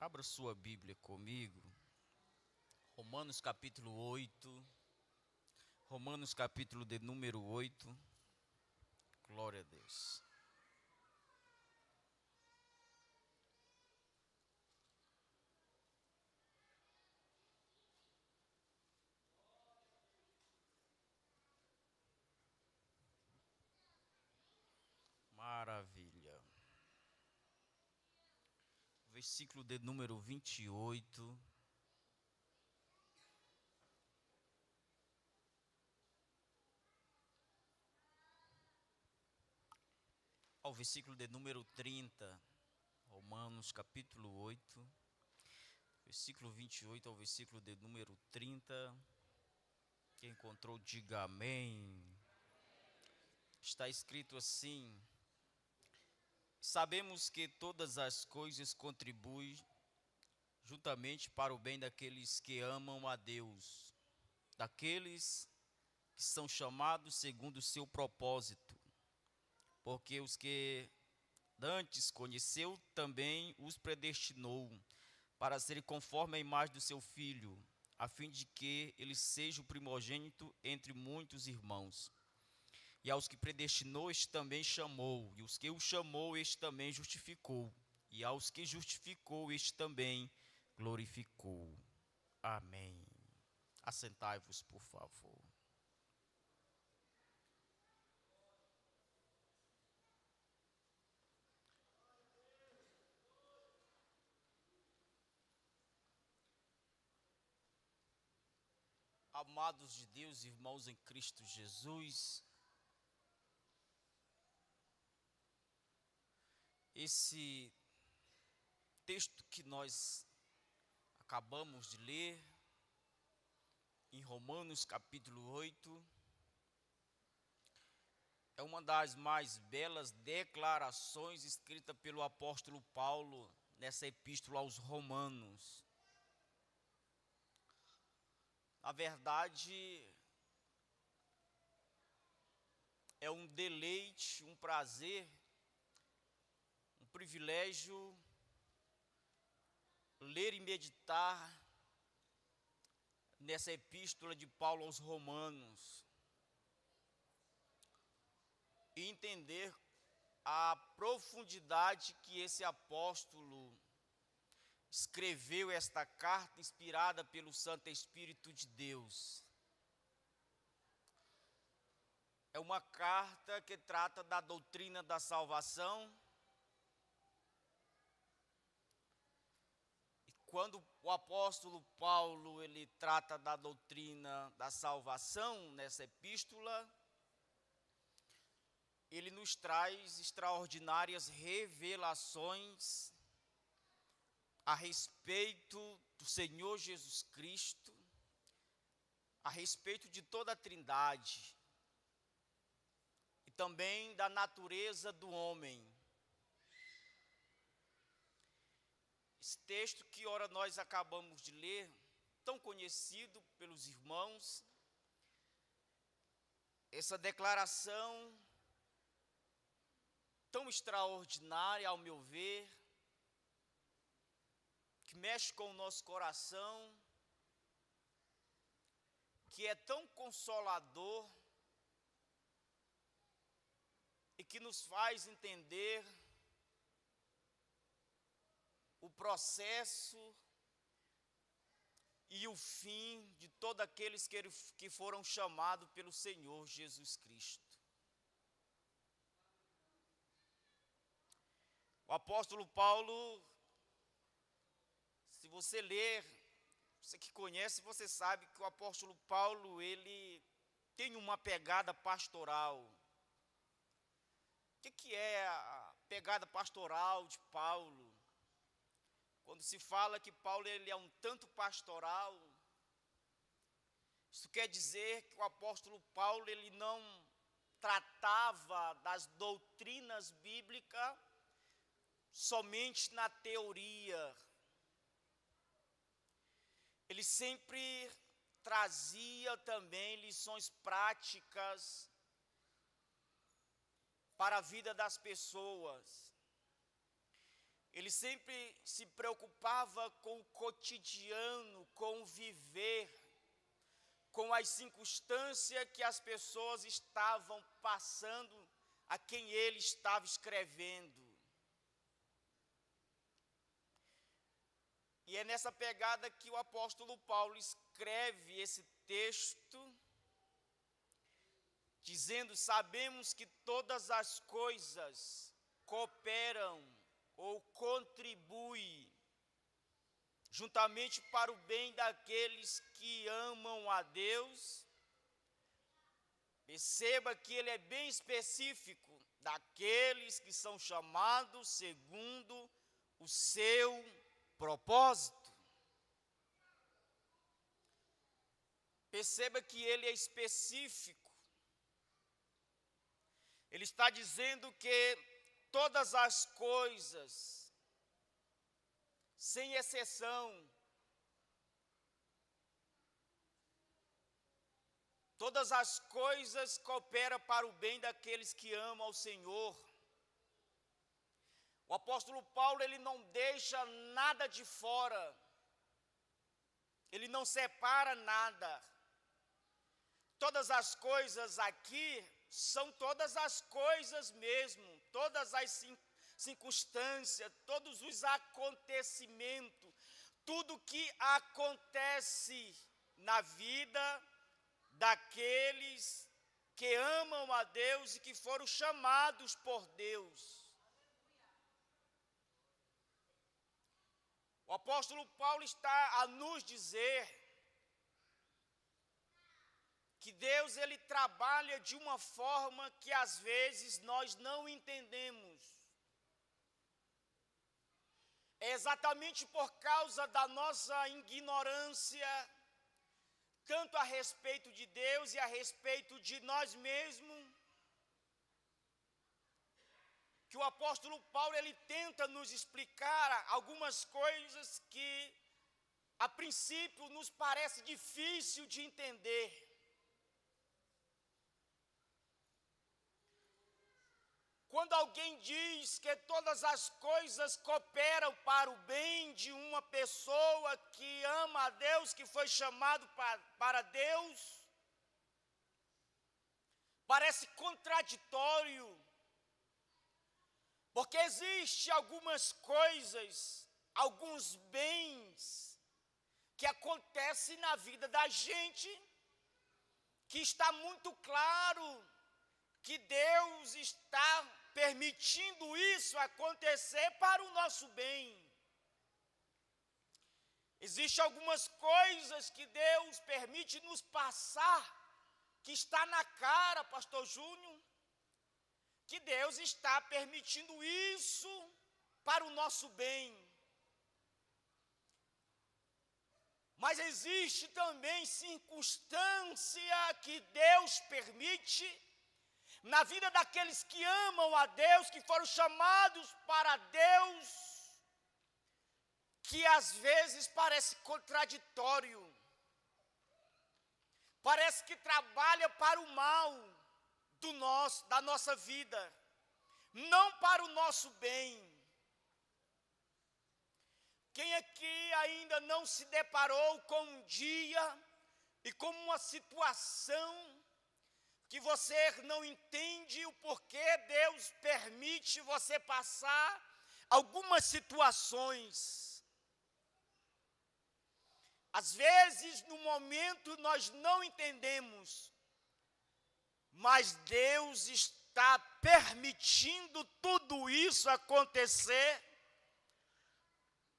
Abra sua Bíblia comigo. Romanos capítulo 8. Romanos capítulo de número 8. Glória a Deus. Maravilha. Versículo de número 28. Ao versículo de número 30. Romanos capítulo 8. Versículo 28 ao versículo de número 30. Quem encontrou, diga amém. Está escrito assim: sabemos que todas as coisas contribuem juntamente para o bem daqueles que amam a Deus, daqueles que são chamados segundo o seu propósito. Porque os que dantes conheceu, também os predestinou para serem conforme a imagem do seu Filho, a fim de que ele seja o primogênito entre muitos irmãos. E aos que predestinou, este também chamou, e os que o chamou, este também justificou, e aos que justificou, este também glorificou. Amém. Assentai-vos, por favor. Amados de Deus, irmãos em Cristo Jesus, esse texto que nós acabamos de ler, em Romanos capítulo 8, é uma das mais belas declarações escritas pelo apóstolo Paulo nessa epístola aos Romanos. Na verdade, é um deleite, um prazer, um privilégio ler e meditar nessa epístola de Paulo aos Romanos e entender a profundidade que esse apóstolo escreveu esta carta inspirada pelo Santo Espírito de Deus. É uma carta que trata da doutrina da salvação. E quando o apóstolo Paulo ele trata da doutrina da salvação nessa epístola, ele nos traz extraordinárias revelações a respeito do Senhor Jesus Cristo, a respeito de toda a Trindade e também da natureza do homem. Esse texto que ora nós acabamos de ler, tão conhecido pelos irmãos, essa declaração tão extraordinária, ao meu ver, que mexe com o nosso coração, que é tão consolador e que nos faz entender o processo e o fim de todos aqueles que foram chamados pelo Senhor Jesus Cristo. O apóstolo Paulo, se você ler, você que conhece, você sabe que o apóstolo Paulo, ele tem uma pegada pastoral. O que é a pegada pastoral de Paulo? Quando se fala que Paulo ele é um tanto pastoral, isso quer dizer que o apóstolo Paulo ele não tratava das doutrinas bíblicas somente na teoria. Ele sempre trazia também lições práticas para a vida das pessoas. ele sempre se preocupava com o cotidiano, com o viver, com as circunstâncias que as pessoas estavam passando, a quem ele estava escrevendo. E é nessa pegada que o apóstolo Paulo escreve esse texto, dizendo: sabemos que todas as coisas cooperam ou contribuem juntamente para o bem daqueles que amam a Deus. Perceba que ele é bem específico, daqueles que são chamados segundo o seu propósito. Perceba que ele é específico. Ele está dizendo que todas as coisas, sem exceção, todas as coisas cooperam para o bem daqueles que amam ao Senhor. O apóstolo Paulo, ele não deixa nada de fora, ele não separa nada. Todas as coisas aqui são todas as coisas mesmo, todas as circunstâncias, todos os acontecimentos, tudo que acontece na vida daqueles que amam a Deus e que foram chamados por Deus. O apóstolo Paulo está a nos dizer que Deus, ele trabalha de uma forma que às vezes nós não entendemos. É exatamente por causa da nossa ignorância, tanto a respeito de Deus e a respeito de nós mesmos, que o apóstolo Paulo, ele tenta nos explicar algumas coisas que a princípio nos parece difícil de entender. Quando alguém diz que todas as coisas cooperam para o bem de uma pessoa que ama a Deus, que foi chamado para Deus, parece contraditório, porque existe algumas coisas, alguns bens que acontecem na vida da gente, que está muito claro que Deus está permitindo isso acontecer para o nosso bem. Existem algumas coisas que Deus permite nos passar, que está na cara, pastor Júnior, que Deus está permitindo isso para o nosso bem. Mas existe também circunstância que Deus permite na vida daqueles que amam a Deus, que foram chamados para Deus, que às vezes parece contraditório, parece que trabalha para o mal da nossa vida, não para o nosso bem. Quem aqui ainda não se deparou com um dia e com uma situação que você não entende o porquê Deus permite você passar algumas situações? Às vezes, no momento, nós não entendemos, mas Deus está permitindo tudo isso acontecer,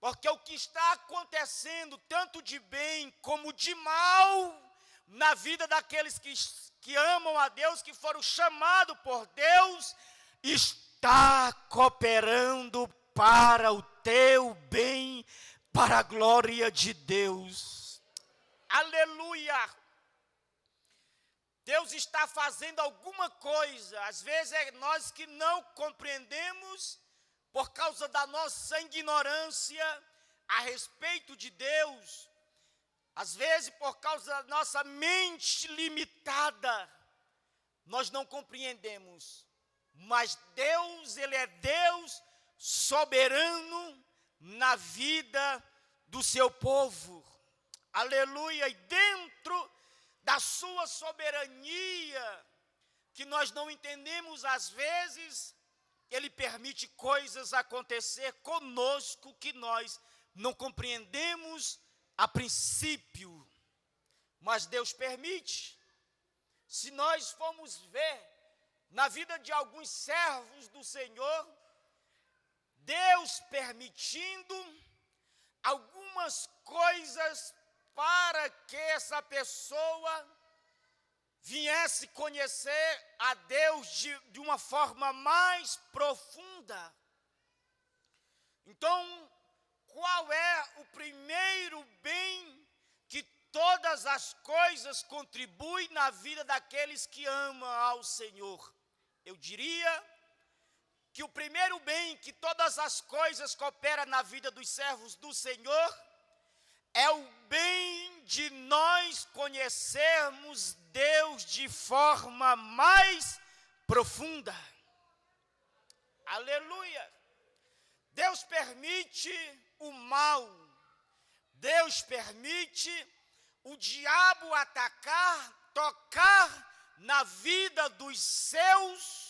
porque o que está acontecendo, tanto de bem como de mal, na vida daqueles que amam a Deus, que foram chamados por Deus, está cooperando para o teu bem, para a glória de Deus. Aleluia! Deus está fazendo alguma coisa, às vezes é nós que não compreendemos, por causa da nossa ignorância a respeito de Deus, às vezes por causa da nossa mente limitada, nós não compreendemos. Mas Deus, Ele é Deus soberano na vida do seu povo. Aleluia! E dentro da sua soberania, que nós não entendemos às vezes, Ele permite coisas acontecer conosco que nós não compreendemos a princípio, mas Deus permite. Se nós formos ver na vida de alguns servos do Senhor, Deus permitindo algumas coisas para que essa pessoa viesse conhecer a Deus de uma forma mais profunda. Então, qual é o primeiro bem que todas as coisas contribuem na vida daqueles que amam ao Senhor? Eu diria que o primeiro bem que todas as coisas cooperam na vida dos servos do Senhor é o bem de nós conhecermos Deus de forma mais profunda. Aleluia! Deus permite o mal, Deus permite o diabo atacar, tocar na vida dos seus.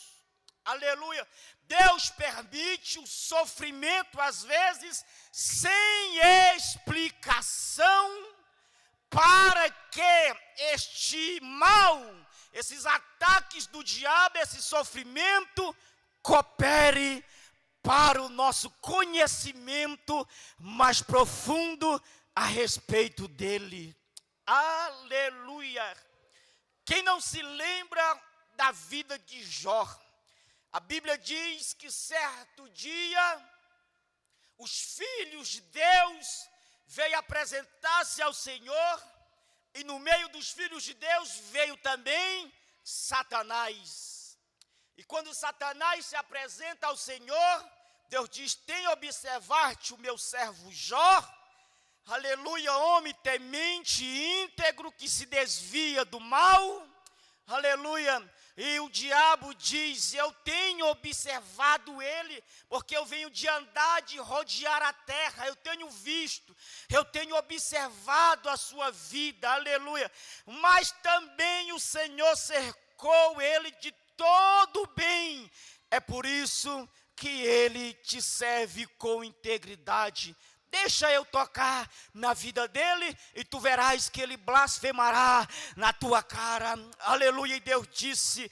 Aleluia! Deus permite o sofrimento, às vezes, sem explicação, para que este mal, esses ataques do diabo, esse sofrimento, coopere para o nosso conhecimento mais profundo a respeito dele. Aleluia! Quem não se lembra da vida de Jó? A Bíblia diz que certo dia, os filhos de Deus veio apresentar-se ao Senhor, e no meio dos filhos de Deus veio também Satanás. E quando Satanás se apresenta ao Senhor, Deus diz: tem observar-te o meu servo Jó, aleluia, homem temente e íntegro, que se desvia do mal, aleluia. E o diabo diz: eu tenho observado ele, porque eu venho de andar, de rodear a terra, eu tenho visto, eu tenho observado a sua vida, aleluia. Mas também o Senhor cercou ele de todo bem, é por isso que ele te serve com integridade. Deixa eu tocar na vida dele e tu verás que ele blasfemará na tua cara. Aleluia. E Deus disse: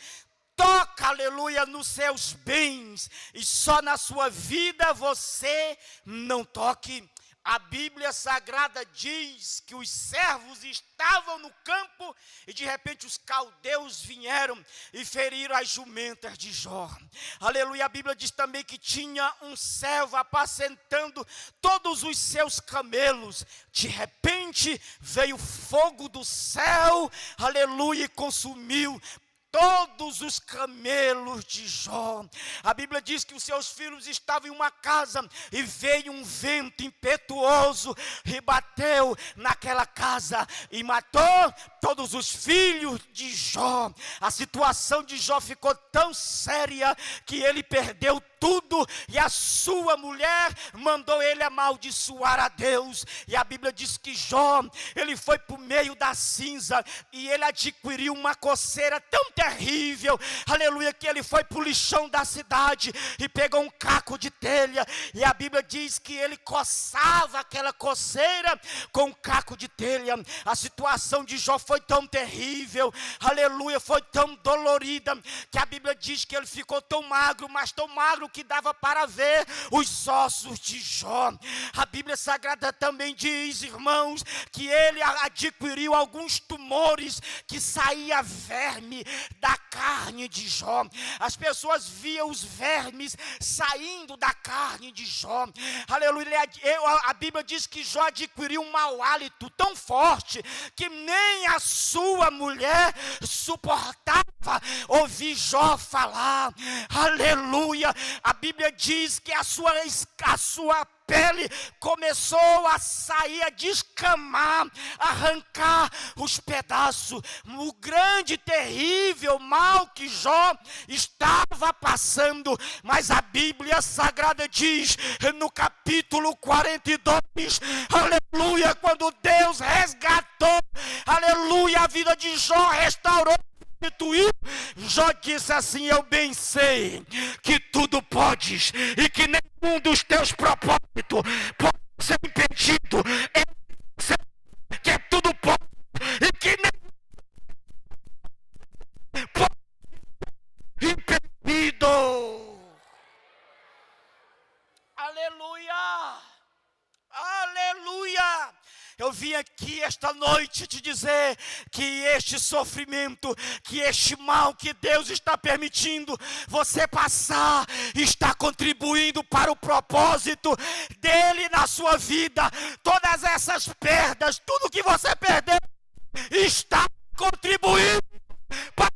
toca, aleluia, nos seus bens, e só na sua vida você não toque. A Bíblia Sagrada diz que os servos estavam no campo e de repente os caldeus vieram e feriram as jumentas de Jó. Aleluia. A Bíblia diz também que tinha um servo apacentando todos os seus camelos. De repente veio fogo do céu, aleluia, e consumiu todos os camelos de Jó. A Bíblia diz que os seus filhos estavam em uma casa e veio um vento impetuoso e bateu naquela casa e matou todos os filhos de Jó. A situação de Jó ficou tão séria que ele perdeu tudo, e a sua mulher mandou ele amaldiçoar a Deus. E a Bíblia diz que Jó, ele foi para o meio da cinza e ele adquiriu uma coceira tão terrível, aleluia, que ele foi para o lixão da cidade e pegou um caco de telha, e a Bíblia diz que ele coçava aquela coceira com um caco de telha. A situação de Jó foi tão terrível, aleluia, foi tão dolorida, que a Bíblia diz que ele ficou tão magro, mas tão magro que dava para ver os ossos de Jó. A Bíblia Sagrada também diz, irmãos, que ele adquiriu alguns tumores, que saía verme da carne de Jó. As pessoas viam os vermes saindo da carne de Jó. Aleluia. A Bíblia diz que Jó adquiriu um mau hálito tão forte que nem a sua mulher suportava ouvir Jó falar. Aleluia. A Bíblia diz que a sua pele começou a sair, a descamar, a arrancar os pedaços. O grande, terrível mal que Jó estava passando. Mas a Bíblia Sagrada diz, no capítulo 42, aleluia, quando Deus resgatou, aleluia, a vida de Jó, restaurou, Jó disse assim: eu bem sei que tudo podes e que nenhum dos teus propósitos pode ser impedido. Eu sei que tudo pode e que nenhum pode ser impedido. Aleluia! Aleluia! Eu vim aqui esta noite te dizer que este sofrimento, que este mal que Deus está permitindo você passar, está contribuindo para o propósito dele na sua vida. Todas essas perdas, tudo que você perdeu, está contribuindo para...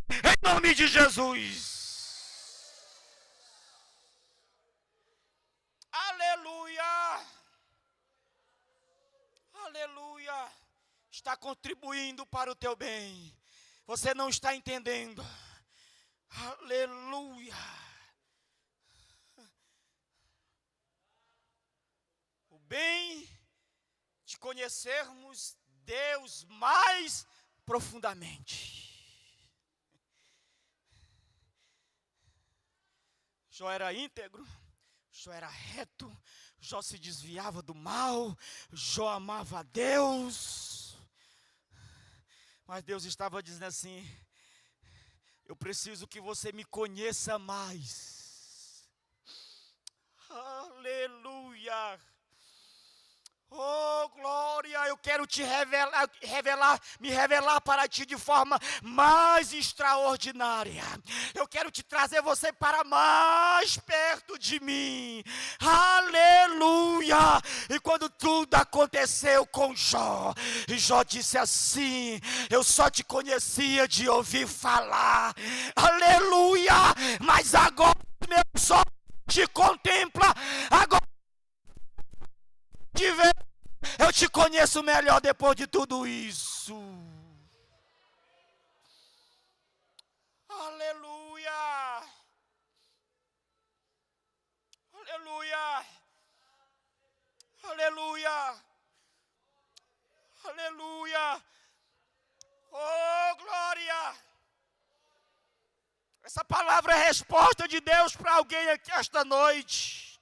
Em nome de Jesus. Aleluia! Aleluia! Está contribuindo para o teu bem. Você não está entendendo. Aleluia! O bem de conhecermos Deus mais profundamente. Jó era íntegro, Jó era reto, Jó se desviava do mal, Jó amava a Deus. Mas Deus estava dizendo assim: eu preciso que você me conheça mais. Aleluia! Oh, glória, eu quero te me revelar para ti de forma mais extraordinária. Eu quero te trazer você para mais perto de mim. Aleluia! E quando tudo aconteceu com Jó, Jó disse assim: eu só te conhecia de ouvir falar. Aleluia! Mas agora meus olhos te contemplam. Agora de ver, eu te conheço melhor depois de tudo isso. Aleluia! Aleluia! Aleluia! Aleluia! Oh, glória! Essa palavra é resposta de Deus para alguém aqui esta noite.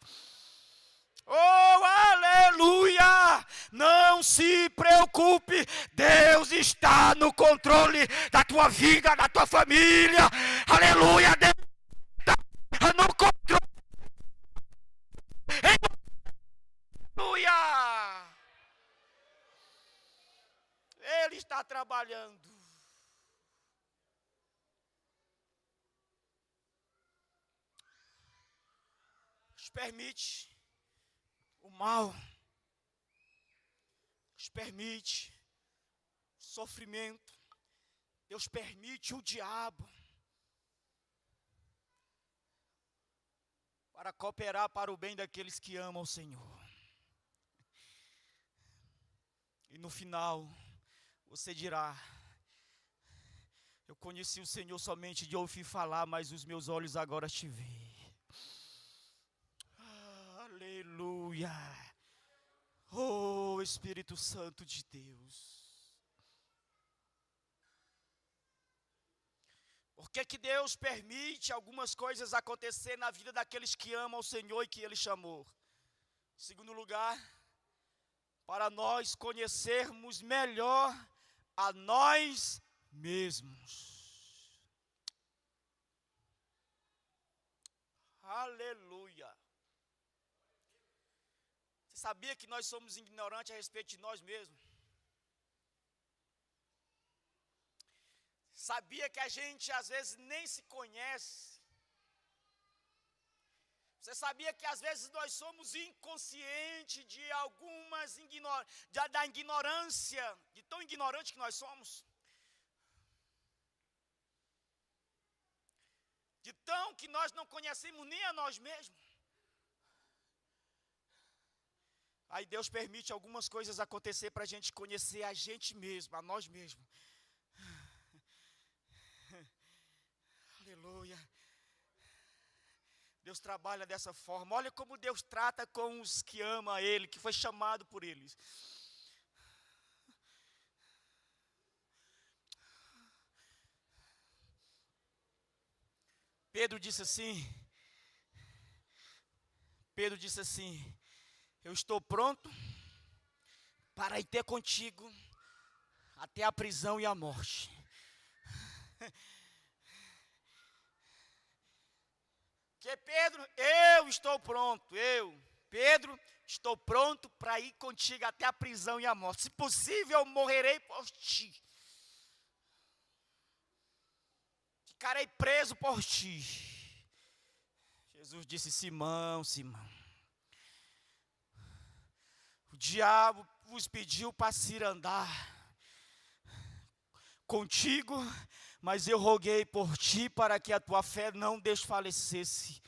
Oh, aleluia! Não se preocupe, Deus está no controle da tua vida, da tua família. Aleluia! Deus está no controle. Aleluia! Ele está trabalhando. Nos permite o mal, Deus permite o sofrimento, Deus permite o diabo para cooperar para o bem daqueles que amam o Senhor. E no final, você dirá: eu conheci o Senhor somente de ouvir falar, mas os meus olhos agora te veem. Aleluia! Oh, Espírito Santo de Deus! Por que Deus permite algumas coisas acontecer na vida daqueles que amam o Senhor e que Ele chamou? Em segundo lugar, para nós conhecermos melhor a nós mesmos. Aleluia! Você sabia que nós somos ignorantes a respeito de nós mesmos? Sabia que a gente às vezes nem se conhece? Você sabia que às vezes nós somos inconscientes de algumas da ignorância, de tão ignorante que nós somos? De tão que nós não conhecemos nem a nós mesmos? Aí Deus permite algumas coisas acontecer para a gente conhecer a gente mesmo, a nós mesmos. Aleluia. Deus trabalha dessa forma. Olha como Deus trata com os que amam a Ele, que foi chamado por eles. Pedro disse assim, eu estou pronto para ir ter contigo até a prisão e a morte. Que Pedro, eu estou pronto, Pedro, estou pronto para ir contigo até a prisão e a morte. Se possível, eu morrerei por ti. Ficarei preso por ti. Jesus disse, Simão, o diabo vos pediu para se andar contigo, mas eu roguei por ti para que a tua fé não desfalecesse.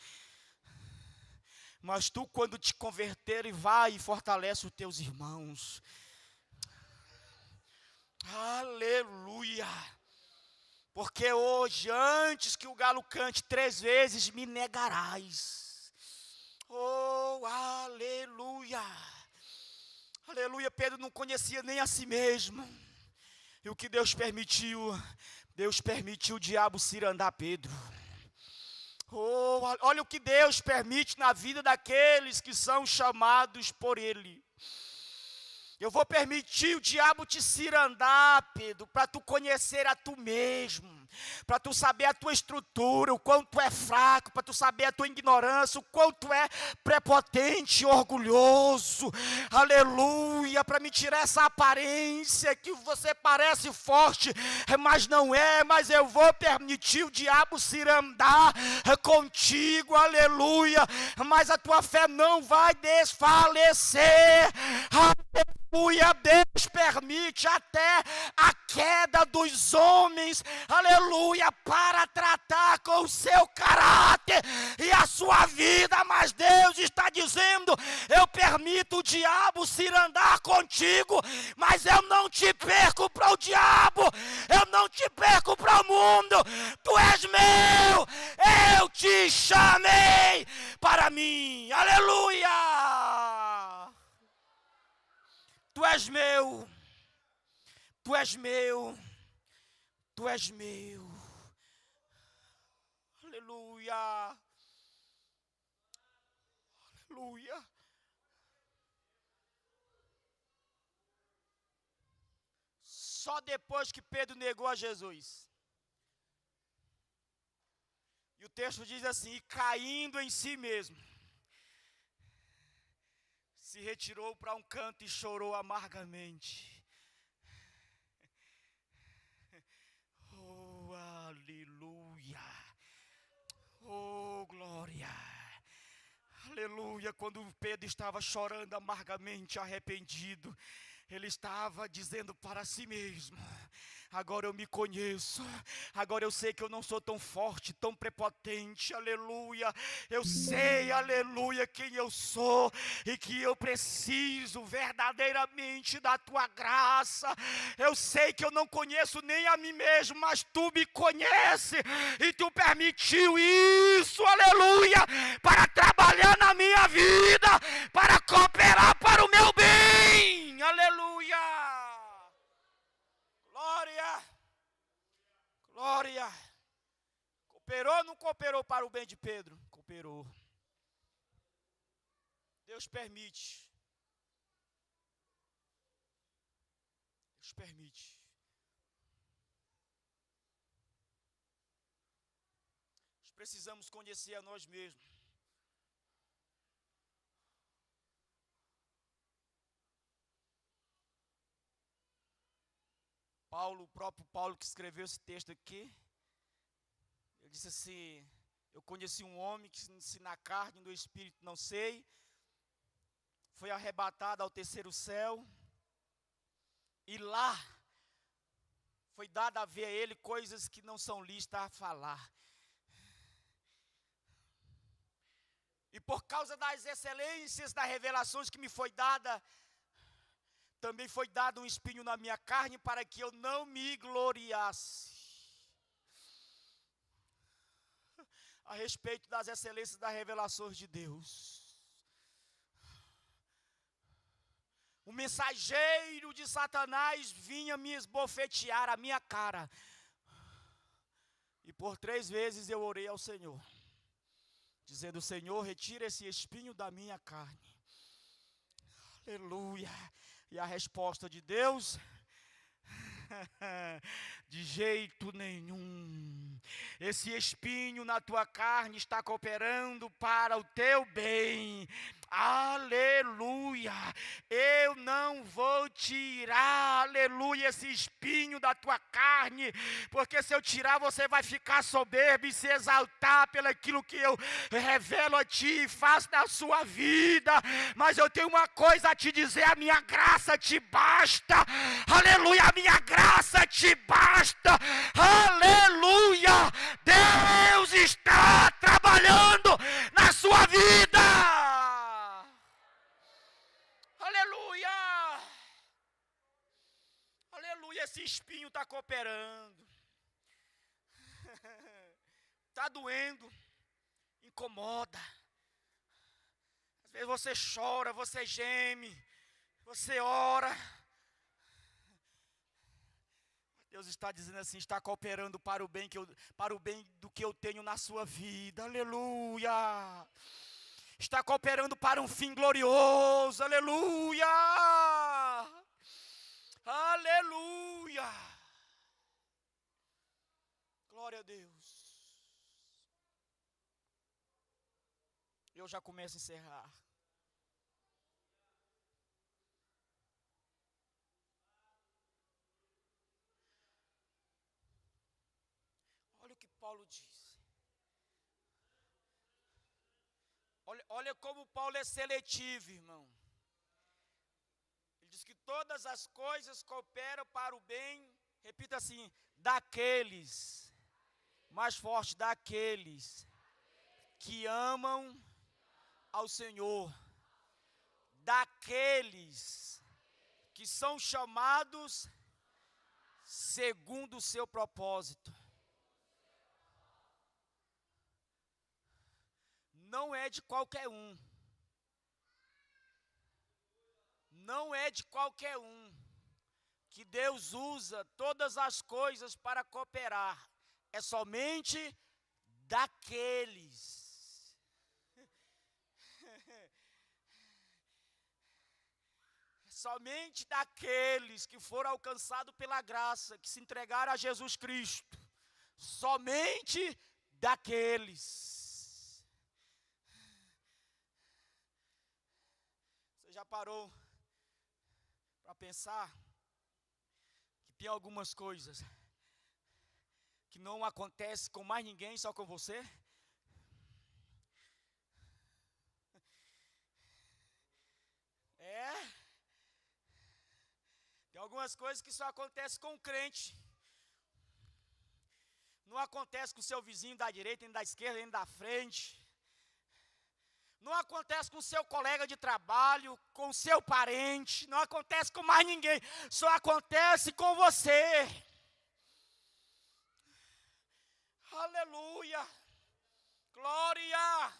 Mas tu, quando te converteres, vai e fortalece os teus irmãos. Aleluia. Porque hoje, antes que o galo cante 3 vezes, me negarás. Oh, aleluia. Aleluia, Pedro não conhecia nem a si mesmo. E o que Deus permitiu o diabo cirandar Pedro. Oh, olha o que Deus permite na vida daqueles que são chamados por Ele. Eu vou permitir o diabo te cirandar, Pedro, para tu conhecer a tu mesmo, para tu saber a tua estrutura, o quanto tu é fraco, para tu saber a tua ignorância, o quanto tu é prepotente, orgulhoso, aleluia, para me tirar essa aparência que você parece forte, mas não é, mas eu vou permitir o diabo cirandar contigo, aleluia, mas a tua fé não vai desfalecer, aleluia, Deus permite até a queda dos homens, aleluia, para tratar com o seu caráter e a sua vida, mas Deus está dizendo, eu permito o diabo cirandar contigo, mas eu não te perco para o diabo, eu não te perco para o mundo, tu és meu, eu te chamei para mim, aleluia. Tu és meu, tu és meu, tu és meu, aleluia, aleluia. Só depois que Pedro negou a Jesus. E o texto diz assim, caindo em si mesmo, se retirou para um canto e chorou amargamente. Oh, aleluia. Oh, glória. Aleluia. Quando Pedro estava chorando amargamente, arrependido, ele estava dizendo para si mesmo, agora eu me conheço, agora eu sei que eu não sou tão forte, tão prepotente, aleluia, eu sei, aleluia, quem eu sou, e que eu preciso verdadeiramente da tua graça, eu sei que eu não conheço nem a mim mesmo, mas tu me conhece, e tu permitiu isso, aleluia, para trabalhar na minha vida, para cooperar para o meu bem, aleluia. Glória, glória. Cooperou ou não cooperou para o bem de Pedro? Cooperou. Deus permite. Deus permite. Nós precisamos conhecer a nós mesmos. O próprio Paulo que escreveu esse texto aqui, ele disse assim, eu conheci um homem que se na carne e no espírito não sei, foi arrebatado ao 3º céu, e lá foi dado a ver a ele coisas que não são lícitas a falar. E por causa das excelências das revelações que me foi dada, também foi dado um espinho na minha carne para que eu não me gloriasse a respeito das excelências das revelações de Deus. O mensageiro de Satanás vinha me esbofetear a minha cara. E por 3 vezes eu orei ao Senhor, dizendo: Senhor, retira esse espinho da minha carne. Aleluia. E a resposta de Deus: de jeito nenhum. Esse espinho na tua carne está cooperando para o teu bem. Aleluia. Eu não vou tirar, aleluia, esse espinho da tua carne, porque se eu tirar, você vai ficar soberbo e se exaltar pelo aquilo que eu revelo a ti e faço na sua vida. Mas eu tenho uma coisa a te dizer: a minha graça te basta. Aleluia, a minha graça te basta. Aleluia. Deus está trabalhando na sua vida. Aleluia. Aleluia, esse espinho está cooperando. Está doendo, incomoda. Às vezes você chora, você geme, você ora. Deus está dizendo assim: está cooperando para o bem do que eu tenho na sua vida. Aleluia. Está cooperando para um fim glorioso. Aleluia. Aleluia. Glória a Deus. Eu já começo a encerrar. Olha o que Paulo diz. Olha como Paulo é seletivo, irmão. Ele diz que todas as coisas cooperam para o bem, repita assim, daqueles, mais forte, daqueles que amam ao Senhor, daqueles que são chamados segundo o seu propósito. Não é de qualquer um. Não é de qualquer um que Deus usa todas as coisas para cooperar. É somente daqueles. Somente daqueles que foram alcançados pela graça, que se entregaram a Jesus Cristo. Somente daqueles. Já parou para pensar que tem algumas coisas que não acontecem com mais ninguém, só com você? Tem algumas coisas que só acontecem com o crente. Não acontece com o seu vizinho da direita, nem da esquerda, nem da frente. Não acontece com o seu colega de trabalho, com o seu parente, não acontece com mais ninguém, só acontece com você. Aleluia, glória.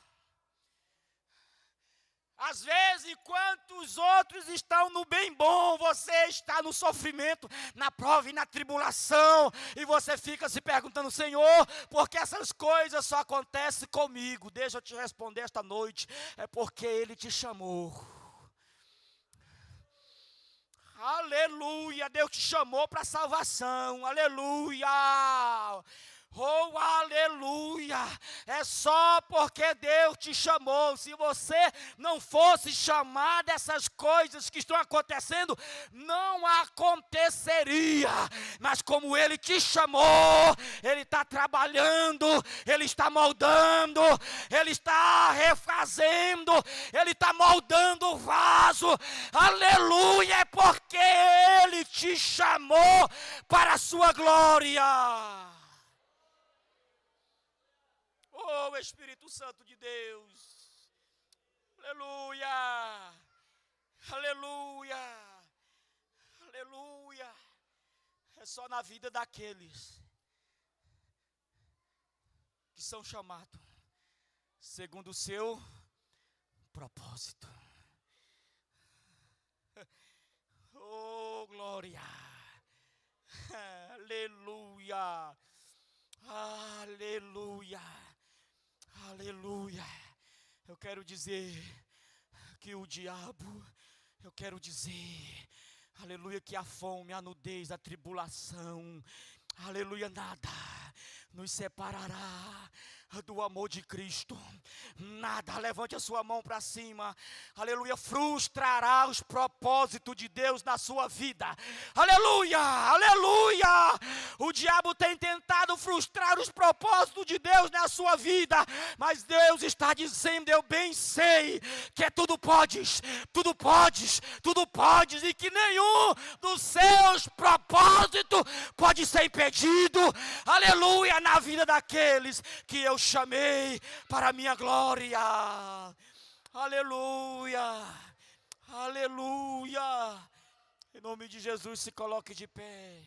Às vezes, enquanto os outros estão no bem bom, você está no sofrimento, na prova e na tribulação, e você fica se perguntando: Senhor, por que essas coisas só acontecem comigo? Deixa eu te responder esta noite: é porque Ele te chamou. Aleluia, Deus te chamou para a salvação. Aleluia. Oh, aleluia. É só porque Deus te chamou. Se você não fosse chamado, essas coisas que estão acontecendo não aconteceria. Mas como Ele te chamou, Ele está trabalhando, Ele está moldando, Ele está refazendo, Ele está moldando o vaso. Aleluia, é porque Ele te chamou para a sua glória. Oh, Espírito Santo de Deus, Aleluia. Aleluia. Aleluia. É só na vida daqueles que são chamados segundo o seu propósito. Oh, glória. Aleluia. Aleluia. Aleluia. Eu quero dizer que o diabo, eu quero dizer, aleluia, que a fome, a nudez, a tribulação, aleluia, nada nos separará do amor de Cristo. Nada, levante a sua mão para cima, aleluia, frustrará os propósitos de Deus na sua vida. Aleluia, aleluia. O diabo tem tentado frustrar os propósitos de Deus na sua vida, mas Deus está dizendo: eu bem sei que tudo podes, tudo podes, tudo podes, e que nenhum dos seus propósitos pode ser impedido, aleluia, na vida daqueles que eu chamei para a minha glória. Aleluia, aleluia. Em nome de Jesus, se coloque de pé.